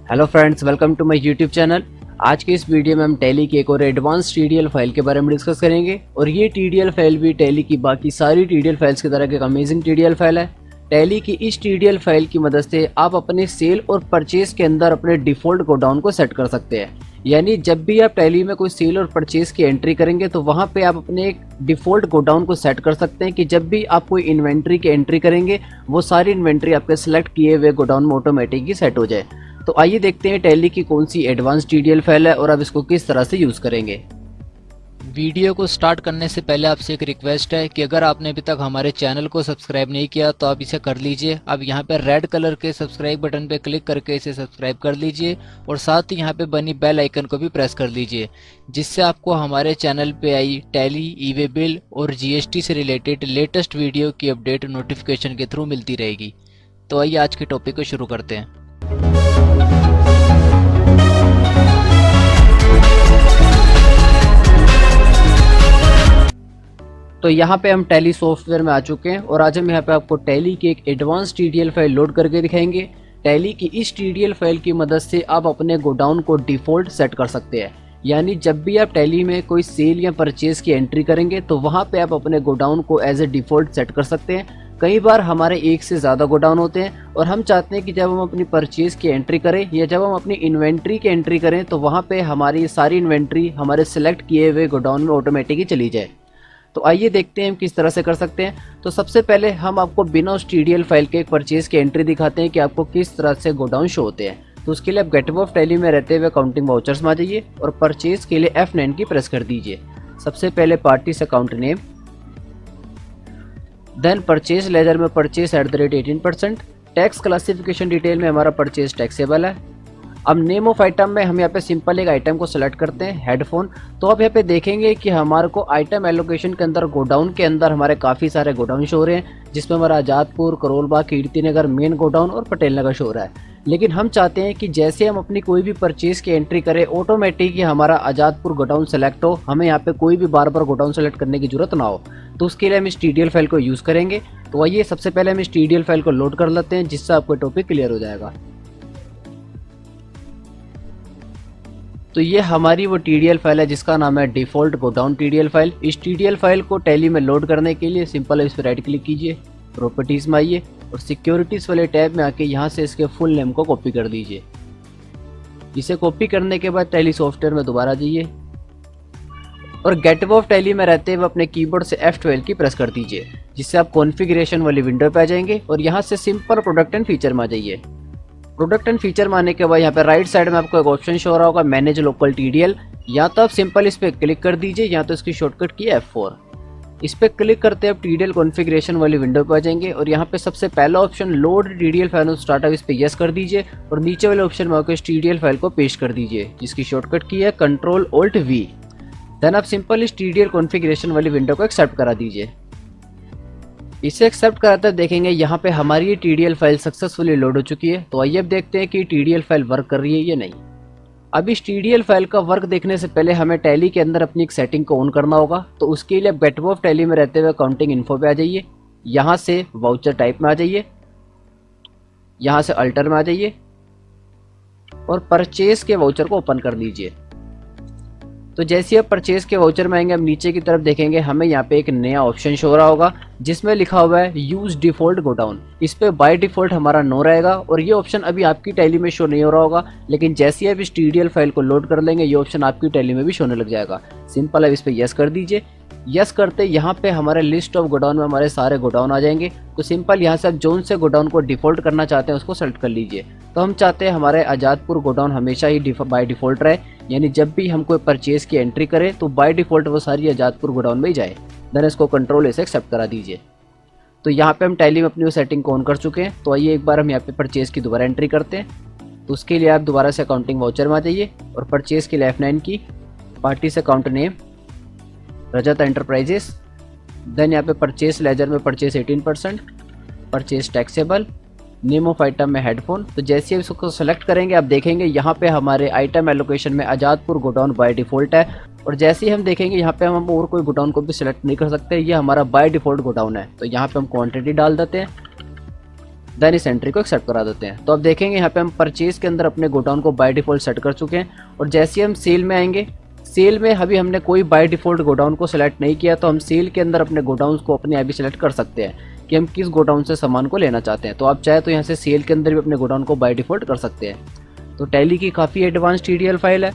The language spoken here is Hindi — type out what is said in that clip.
Hello friends, welcome to my YouTube channel. आज के इस वीडियो में हम टैली की एक और एडवांस टीडीएल फाइल के बारे में डिस्कस करेंगे और ये टीडीएल फाइल भी टैली की बाकी सारी टीडीएल फाइल्स की तरह एक अमेजिंग टीडीएल फाइल है। टैली की इस टीडीएल फाइल की मदद से आप अपने सेल और परचेज के अंदर अपने डिफ़ॉल्ट गोडाउन को सेट कर सकते हैं। यानी जब भी आप टैली में कोई सेल और परचेज की एंट्री करेंगे तो वहाँ पे आप अपने एक डिफ़ॉल्ट गोडाउन को सेट कर सकते हैं कि जब भी आप कोई इन्वेंट्री की एंट्री करेंगे वो सारी इन्वेंट्री आपके सेलेक्ट किए हुए गोडाउन में ऑटोमेटिकली सेट हो जाए। तो आइए देखते हैं टैली की कौन सी एडवांस टीडीएल फाइल है और आप इसको किस तरह से यूज़ करेंगे। वीडियो को स्टार्ट करने से पहले आपसे एक रिक्वेस्ट है कि अगर आपने अभी तक हमारे चैनल को सब्सक्राइब नहीं किया तो आप इसे कर लीजिए। अब यहाँ पे रेड कलर के सब्सक्राइब बटन पे क्लिक करके इसे सब्सक्राइब कर लीजिए और साथ ही यहाँ पे बनी बेल आइकन को भी प्रेस कर लीजिए, जिससे आपको हमारे चैनल पे आई टैली, ई-वे बिल और जीएसटी से रिलेटेड लेटेस्ट वीडियो की अपडेट नोटिफिकेशन के थ्रू मिलती रहेगी। तो आइए आज के टॉपिक को शुरू करते हैं। तो यहाँ पे हम टैली सॉफ्टवेयर में आ चुके हैं और आज हम यहाँ पे आपको टैली की एक एडवांस टीडीएल फाइल लोड करके दिखाएंगे। टैली की इस टीडीएल फाइल की मदद से आप अपने गोडाउन को डिफ़ॉल्ट सेट कर सकते हैं। यानी जब भी आप टैली में कोई सेल या परचेज की एंट्री करेंगे तो वहाँ पे आप अपने गोडाउन को एज ए डिफ़ॉल्ट सेट कर सकते हैं। कई बार हमारे एक से ज़्यादा गोडाउन होते हैं और हम चाहते हैं कि जब हम अपनी परचेज़ की एंट्री करें या जब हम अपनी इन्वेंट्री की एंट्री करें तो वहाँ पे हमारी सारी इन्वेंट्री हमारे सेलेक्ट किए हुए गोडाउन में ऑटोमेटिकली चली जाए। तो आइए देखते हैं हम किस तरह से कर सकते हैं। तो सबसे पहले हम आपको बिना उस टीडीएल फाइल के एक परचेज़ की एंट्री दिखाते हैं कि आपको किस तरह से गोडाउन शो होते हैं। तो उसके लिए आप गेटवे ऑफ टैली में रहते हुए काउंटिंग वाउचर्स में आ जाइए और परचेज़ के लिए F9 की प्रेस कर दीजिए। सबसे पहले पार्टी से account name, then purchase ledger में परचेज @18%, टैक्स क्लासिफिकेशन डिटेल में हमारा परचेज टैक्सेबल है। अब नेम ऑफ आइटम में हम यहाँ पे सिंपल एक आइटम को सेलेक्ट करते हैं, हेडफोन। तो आप यहाँ पे देखेंगे कि हमारे को आइटम एलोकेशन के अंदर गोडाउन के अंदर हमारे काफ़ी सारे गोडाउन शो हो रहे हैं, जिसमें हमारा आज़ादपुर, करोलबाग, कीर्ति नगर, मेन गोडाउन और पटेल नगर शो हो रहा है। लेकिन हम चाहते हैं कि जैसे हम अपनी कोई भी परचेज की एंट्री करें ऑटोमेटिक हमारा आज़ादपुर गोडाउन सेलेक्ट हो, हमें यहाँ पे कोई भी बार बार गोडाउन सेलेक्ट करने की जरूरत ना हो। तो उसके लिए हम इस टीडीएल फाइल को यूज़ करेंगे। तो आइए सबसे पहले हम इस टीडीएल फाइल को लोड कर लेते हैं, जिससे आपको टॉपिक क्लियर हो जाएगा। तो ये हमारी वो टीडीएल फाइल है जिसका नाम है डिफ़ॉल्ट गोडाउन टीडीएल फाइल। इस टीडीएल फाइल को टैली में लोड करने के लिए सिंपल इस पर राइट क्लिक कीजिए, प्रॉपर्टीज़ में आइए और सिक्योरिटीज़ वाले टैब में आके यहाँ से इसके फुल नेम को कॉपी कर दीजिए। इसे कॉपी करने के बाद टैली सॉफ्टवेयर में दोबारा जाइए और गेटवे ऑफ टैली में रहते हुए अपने कीबोर्ड से F12 की प्रेस कर दीजिए, जिससे आप कॉन्फ़िगरेशन वाली विंडो पे आ जाएंगे और यहाँ से सिंपल प्रोडक्ट एंड फीचर में आ जाइए। प्रोडक्ट एंड फीचर में आने के बाद यहाँ पे राइट साइड में आपको एक ऑप्शन शो हो रहा होगा, मैनेज लोकल टीडीएल। या तो आप सिंपल इस पर क्लिक कर दीजिए या तो इसकी शॉर्टकट की F4। इस पर क्लिक करते आप टीडीएल कॉन्फ़िगरेशन वाली विंडो पर आ जाएंगे और यहाँ पे सबसे पहला option load TDL file startup, इस पर यस कर दीजिए और नीचे वाले ऑप्शन में आकर इस टीडीएल फाइल को पेस्ट कर दीजिए, जिसकी शॉर्टकट की है Ctrl+Alt+V। देन आप सिंपल इस टीडीएल कॉन्फ़िगरेशन वाली विंडो को एक्सेप्ट करा दीजिए। इसे एक्सेप्ट कराते देखेंगे यहाँ पे हमारी ये टीडीएल फाइल सक्सेसफुली लोड हो चुकी है। तो आइए अब देखते हैं कि टीडीएल फाइल वर्क कर रही है या नहीं। अब इस टीडीएल फाइल का वर्क देखने से पहले हमें टैली के अंदर अपनी एक सेटिंग को ऑन करना होगा। तो उसके लिए आप गेटवे ऑफ टैली में रहते हुए अकाउंटिंग इन्फो पे आ जाइए, यहाँ से वाउचर टाइप में आ जाइए, यहाँ से अल्टर में आ जाइए और परचेज के वाउचर को ओपन कर लीजिए। तो जैसे आप परचेज के वाउचर में आएंगे, हम नीचे की तरफ देखेंगे हमें यहाँ पे एक नया ऑप्शन शो हो रहा होगा जिसमें लिखा हुआ है यूज डिफॉल्ट गोडाउन। इस पे बाय डिफॉल्ट हमारा नो रहेगा और ये ऑप्शन अभी आपकी टैली में शो नहीं हो रहा होगा, लेकिन जैसे आप इस टीडीएल फाइल को लोड कर लेंगे ये ऑप्शन आपकी टैली में भी शो होने लग जाएगा। सिंपल आप इस पे यस कर दीजिए। यस करते यहाँ पे हमारे लिस्ट ऑफ गोडाउन में हमारे सारे गोडाउन आ जाएंगे। तो सिंपल यहाँ से आप जोन से गोडाउन को डिफॉल्ट करना चाहते हैं उसको सेलेक्ट कर लीजिए। तो हम चाहते हैं हमारे आज़ादपुर गोडाउन हमेशा ही बाय डिफ़ॉल्ट रहे, यानी जब भी हम कोई परचेज़ की एंट्री करें तो बाय डिफ़ॉल्ट वो सारी आज़ादपुर गोडाउन में ही जाए। देन इसको Ctrl से एक्सेप्ट करा दीजिए। तो यहाँ पे हम टैली में अपनी वो सेटिंग को ऑन कर चुके हैं। तो आइए एक बार हम यहाँ पे परचेज़ की दोबारा एंट्री करते हैं। तो उसके लिए आप दोबारा से अकाउंटिंग वाउचर में आ जाइए और परचेज़ के लिए F9 की, पार्टी से अकाउंट नेम रजत एंटरप्राइजेस, देन यहाँ पे परचेज लेजर में purchase 18%, purchase taxable, name of item में हेडफोन। तो जैसे ही इसको सेलेक्ट करेंगे आप देखेंगे यहाँ पे हमारे आइटम एलोकेशन में आज़ादपुर गोडाउन बाय डिफ़ॉल्ट है और जैसे ही हम देखेंगे यहाँ पे हम और कोई गोडाउन को भी सिलेक्ट नहीं कर सकते, ये हमारा बाय डिफ़ॉल्ट गोडाउन है। तो यहाँ पे हम क्वांटिटी डाल देते हैं देन इस एंट्री को एक्सेप्ट करा देते हैं। तो अब देखेंगे यहाँ पे हम परचेज के अंदर अपने गोडाउन को बाय डिफॉल्ट सेट कर चुके हैं, और जैसे ही हम सेल में आएंगे, सेल में अभी हमने कोई बाय डिफॉल्ट गोडाउन को सिलेक्ट नहीं किया, तो हम सेल के अंदर अपने गोडाउन को अपने आप ही सिलेक्ट कर सकते हैं कि हम किस गोडाउन से सामान को लेना चाहते हैं। तो आप चाहे तो यहाँ से सेल के अंदर भी अपने गोडाउन को बाय डिफॉल्ट कर सकते हैं। तो टैली की काफ़ी एडवांस TDL फाइल है।